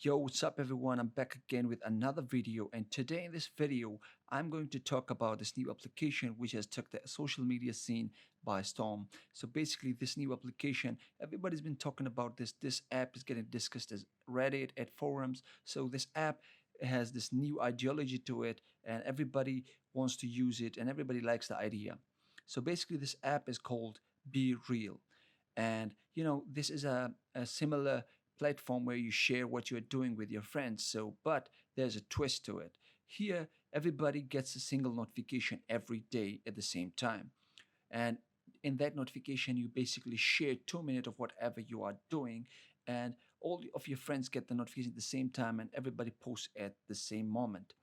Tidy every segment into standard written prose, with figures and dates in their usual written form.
Yo, what's up everyone? I'm back again with another video, and today in this video I'm going to talk about this new application which has took the social media scene by storm. So basically this new application, everybody's been talking about this app is getting discussed as Reddit at forums. So this app has this new ideology to it and everybody wants to use it and everybody likes the idea. So basically this app is called Be Real, and this is a similar platform where you share what you're doing with your friends. So but there's a twist to it. Here everybody gets a single notification every day at the same time, and in that notification you basically share 2 minutes of whatever you are doing, and all of your friends get the notification at the same time and everybody posts at the same moment.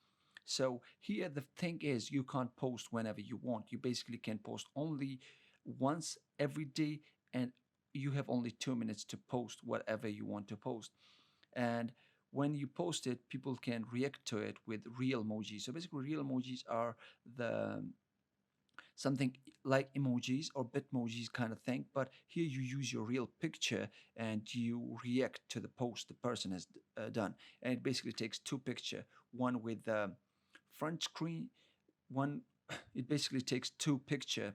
So here the thing is, you can't post whenever you want. You basically can post only once every day, and you have only 2 minutes to post whatever you want to post. And when you post it, people can react to it with real emojis. So basically, real emojis are the something like emojis or bitmojis kind of thing, but here you use your real picture and you react to the post the person has done. And it basically takes two picture, one with the front screen, one it basically takes two picture.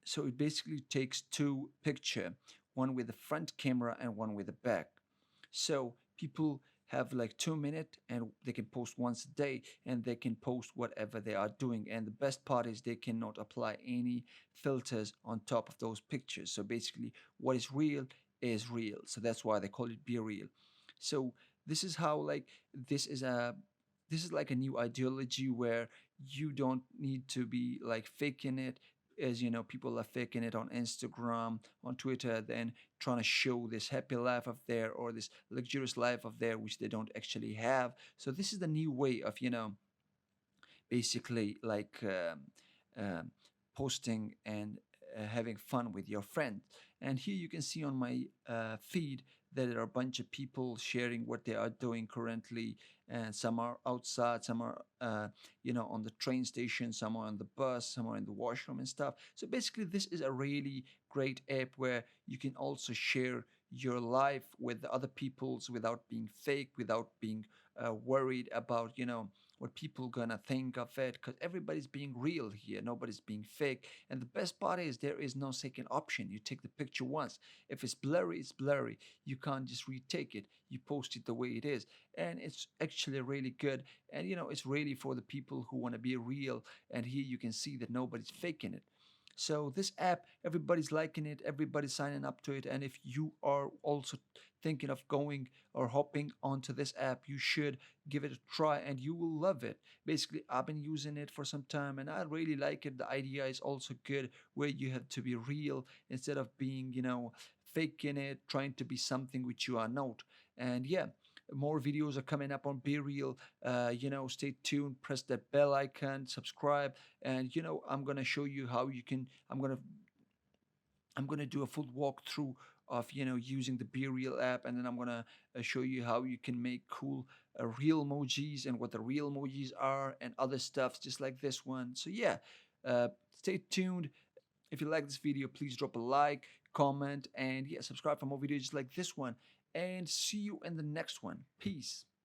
So it basically takes two picture, one with the front camera and one with the back. So people have like 2 minutes and they can post once a day and they can post whatever they are doing. And the best part is they cannot apply any filters on top of those pictures. So basically what is real. So that's why they call it Be Real. So this is how like this is a this is like a new ideology where you don't need to be like faking it, as you know people are faking it on Instagram, on Twitter, then trying to show this happy life of there or this luxurious life of there which they don't actually have. So this is the new way of basically like posting and having fun with your friend. And here you can see on my feed that there are a bunch of people sharing what they are doing currently, and some are outside, some are on the train station, some are on the bus, some are in the washroom and stuff. So basically this is a really great app where you can also share your life with the other people's without being fake, without being worried about what people gonna think of it, because everybody's being real here, nobody's being fake. And the best part is there is no second option. You take the picture once. If it's blurry, it's blurry. You can't just retake it. You post it the way it is, and it's actually really good. And it's really for the people who want to be real. And here you can see that nobody's faking it. So this app, everybody's liking it, everybody's signing up to it. And if you are also thinking of going or hopping onto this app, you should give it a try and you will love it. Basically, I've been using it for some time and I really like it. The idea is also good, where you have to be real instead of being, faking it, trying to be something which you are not. And yeah, more videos are coming up on BeReal. Stay tuned, press that bell icon, subscribe, and I'm gonna show you how you can. I'm gonna do a full walkthrough of using the BeReal app, and then I'm gonna show you how you can make cool real emojis and what the real emojis are and other stuff just like this one. So yeah, uh, stay tuned. If you like this video, please drop a like, comment, and yeah, subscribe for more videos just like this one. And see you in the next one. Peace.